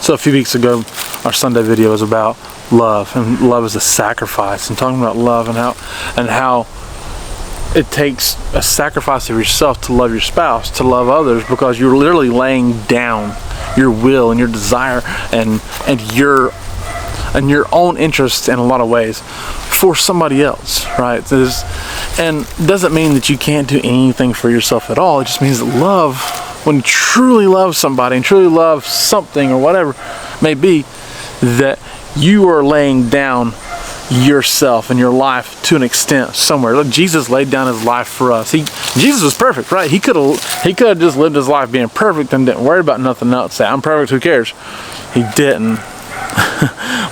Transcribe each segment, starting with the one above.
So a few weeks ago, our Sunday video was about love, and love is a sacrifice, and talking about love and how it takes a sacrifice of yourself to love your spouse, to love others, because you're literally laying down your will and your desire and your own interests in a lot of ways for somebody else, right? And doesn't mean that you can't do anything for yourself at all. It just means that love, when you truly love somebody and truly love something or whatever it may be, that you are laying down yourself and your life to an extent somewhere. Look, Jesus laid down his life for us. Jesus was perfect, right? He could have just lived his life being perfect and didn't worry about nothing else. Say, I'm perfect, who cares? He didn't.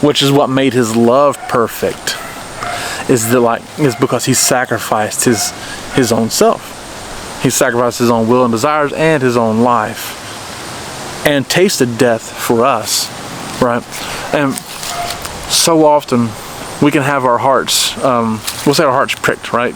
Which is what made his love perfect. Is because he sacrificed his own self. He sacrificed his own will and desires and his own life, and tasted death for us, right? And so often we can have our hearts, we'll say our hearts pricked, right?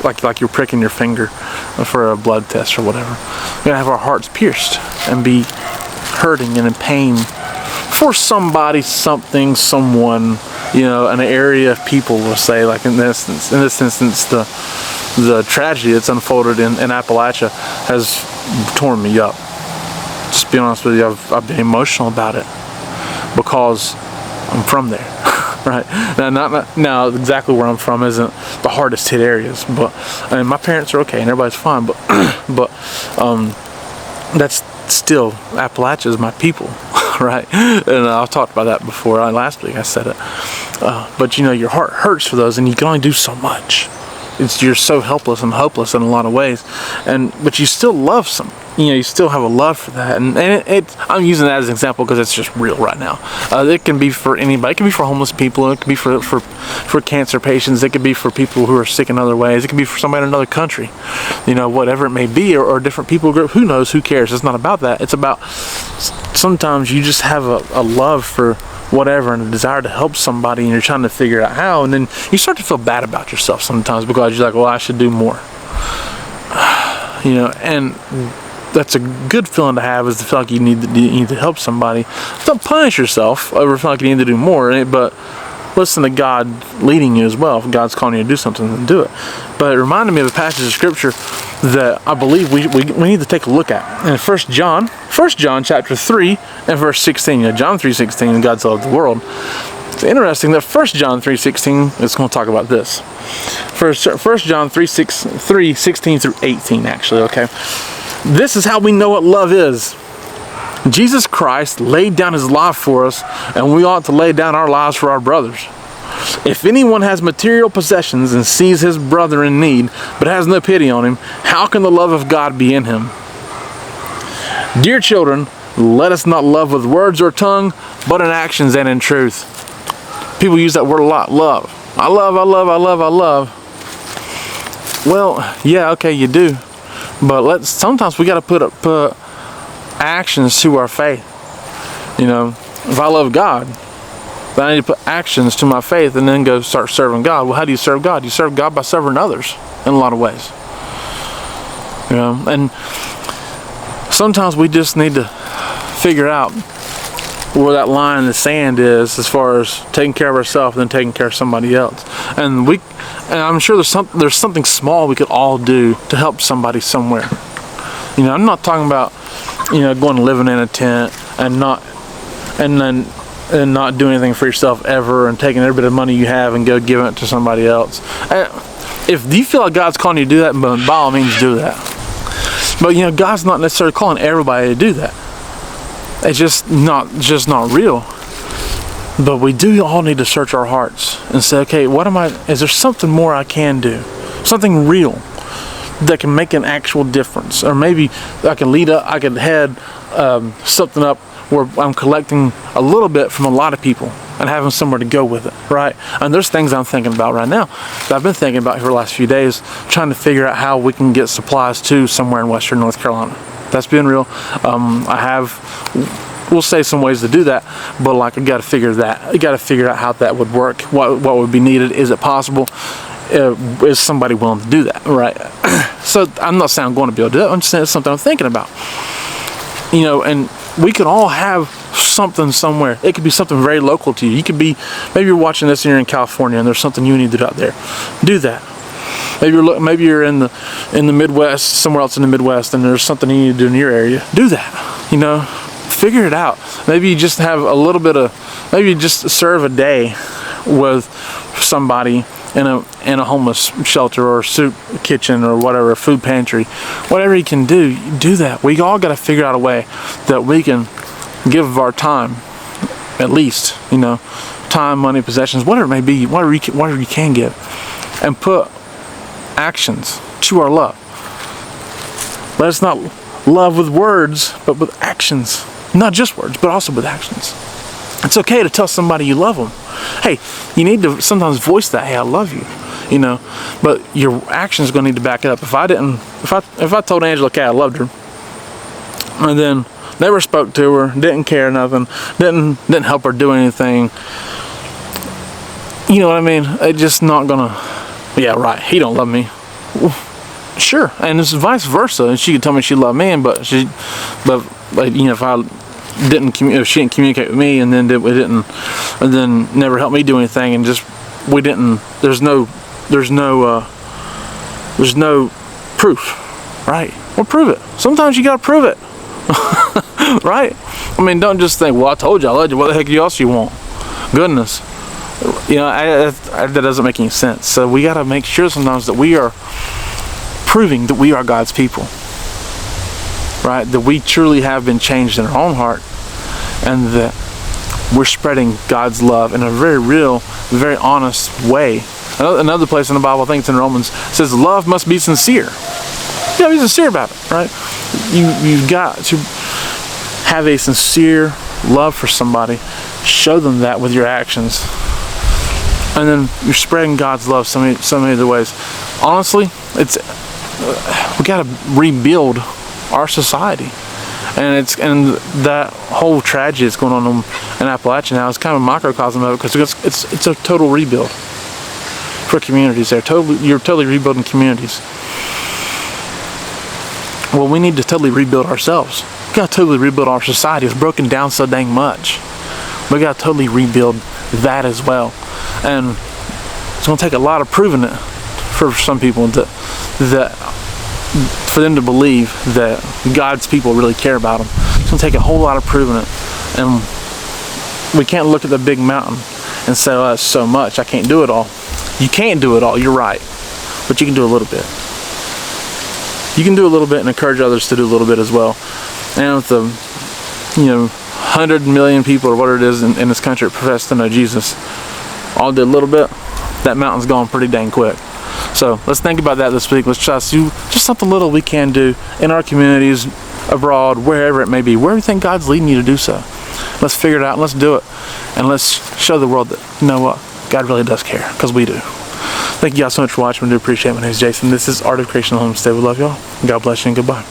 Like you're pricking your finger for a blood test or whatever. We're gonna have our hearts pierced and be hurting and in pain for somebody, something, someone, an area of people, will say, like in this instance, the tragedy that's unfolded in Appalachia has torn me up. Just being honest with you, I've been emotional about it because I'm from there. Right now, exactly where I'm from isn't the hardest hit areas, but my parents are okay and everybody's fine. But that's still, Appalachia is my people, right? And I've talked about that before. Last week I said it. But your heart hurts for those, and you can only do so much. You're so helpless and hopeless in a lot of ways, but you still love some. You still have a love for that, and I'm using that as an example because it's just real right now. It can be for anybody. It can be for homeless people. It can be for cancer patients. It could be for people who are sick in other ways. It can be for somebody in another country. Whatever it may be, or different people group. Who knows? Who cares? It's not about that. It's about sometimes you just have a love for whatever and a desire to help somebody, and you're trying to figure out how, and then you start to feel bad about yourself sometimes because you're like, well, I should do more. And that's a good feeling to have, is to feel like you need to help somebody. Don't punish yourself over feeling like you need to do more, but listen to God leading you as well. If God's calling you to do something, then do it. But it reminded me of a passage of scripture that I believe we need to take a look at. In 1 John chapter 3 and verse 16. John 3:16, God so loved the world. It's interesting that 1 John 3:16 is going to talk about this. 1 John 3:16 through 18, actually, okay? This is how we know what love is. Jesus Christ laid down his life for us, and we ought to lay down our lives for our brothers. If anyone has material possessions and sees his brother in need, but has no pity on him, how can the love of God be in him? Dear children, let us not love with words or tongue, but in actions and in truth. People use that word a lot, love. I love. Well, yeah, okay, you do. But sometimes we got to put actions to our faith. If I love God, then I need to put actions to my faith and then go start serving God. Well, how do you serve God? You serve God by serving others in a lot of ways. And sometimes we just need to figure out where that line in the sand is, as far as taking care of ourselves and then taking care of somebody else. And I'm sure there's something small we could all do to help somebody somewhere. I'm not talking about going and living in a tent and not doing anything for yourself ever, and taking every bit of money you have and go giving it to somebody else. If you feel like God's calling you to do that, by all means do that. But God's not necessarily calling everybody to do that. It's just not real. But we do all need to search our hearts and say, okay, is there something more I can do? Something real that can make an actual difference? Or maybe I can head something up where I'm collecting a little bit from a lot of people and having somewhere to go with it, right? And there's things I'm thinking about right now that I've been thinking about for the last few days, trying to figure out how we can get supplies to somewhere in Western North Carolina. That's been real. We'll say some ways to do that, but I got to figure out how that would work. What would be needed? Is it possible? Is somebody willing to do that, right? So I'm not saying I'm going to be able to do that. I'm just saying it's something I'm thinking about. And we can all have something somewhere. It could be something very local to you. You could be, maybe you're watching this and you're in California and there's something you need to do out there. Do that. Maybe you're in the Midwest, somewhere else in the Midwest, and there's something you need to do in your area. Do that. You know, figure it out. Maybe you just have a little bit of, maybe you just serve a day with somebody in a homeless shelter or soup kitchen or whatever, food pantry, whatever you can do that. We all got to figure out a way that we can give of our time, at least, you know, time, money, possessions, whatever it may be, whatever you can give, and put actions to our love. Let us not love with words, but with actions. Not just words, but also with actions. It's okay to tell somebody you love them. Hey, you need to sometimes voice that, hey, I love you, you know, but your actions are going to need to back it up. If I told Angela, okay, I loved her, and then never spoke to her, didn't care nothing, didn't help her do anything, you know what I mean? It's just not gonna, yeah, right, he don't love me. Well, sure, and it's vice versa. And she could tell me she loved me, but you know, if she didn't communicate with me, and then and then never helped me do anything, and just there's no proof, right? Well, prove it. Sometimes you gotta prove it, right? I mean, don't just think, well, I told you I loved you. What the heck else you want? Goodness, you know, that doesn't make any sense. So we gotta make sure sometimes that we are proving that we are God's people, right? That we truly have been changed in our own heart, and that we're spreading God's love in a very real, very honest way. Another place in the Bible, I think it's in Romans, says love must be sincere. You gotta be sincere about it, right? You've got to have a sincere love for somebody. Show them that with your actions, and then you're spreading God's love so many other ways. Honestly, we gotta rebuild our society, and that whole tragedy that's going on in Appalachia now is kind of a microcosm of it, because it's a total rebuild for communities there. You're totally rebuilding communities. Well, we need to totally rebuild ourselves. We gotta totally rebuild our society. It's broken down so dang much. We gotta totally rebuild that as well, and it's gonna take a lot of proving it for some people for them to believe that God's people really care about them. It's gonna take a whole lot of proving it, and we can't look at the big mountain and say, oh, that's so much, I can't do it all. You can't do it all, you're right, but you can do a little bit. You can do a little bit and encourage others to do a little bit as well. And with the 100 million people or whatever it is in this country that profess to know Jesus, all did a little bit, that mountain's gone pretty dang quick. So let's think about that this week. Let's try to do just something little we can do in our communities, abroad, wherever it may be, wherever you think God's leading you to do so. Let's figure it out and let's do it. And let's show the world that, you know what, God really does care, because we do. Thank you guys so much for watching. We do appreciate it. My name is Jason. This is Art of Creation Homestead. We love y'all. God bless you and goodbye.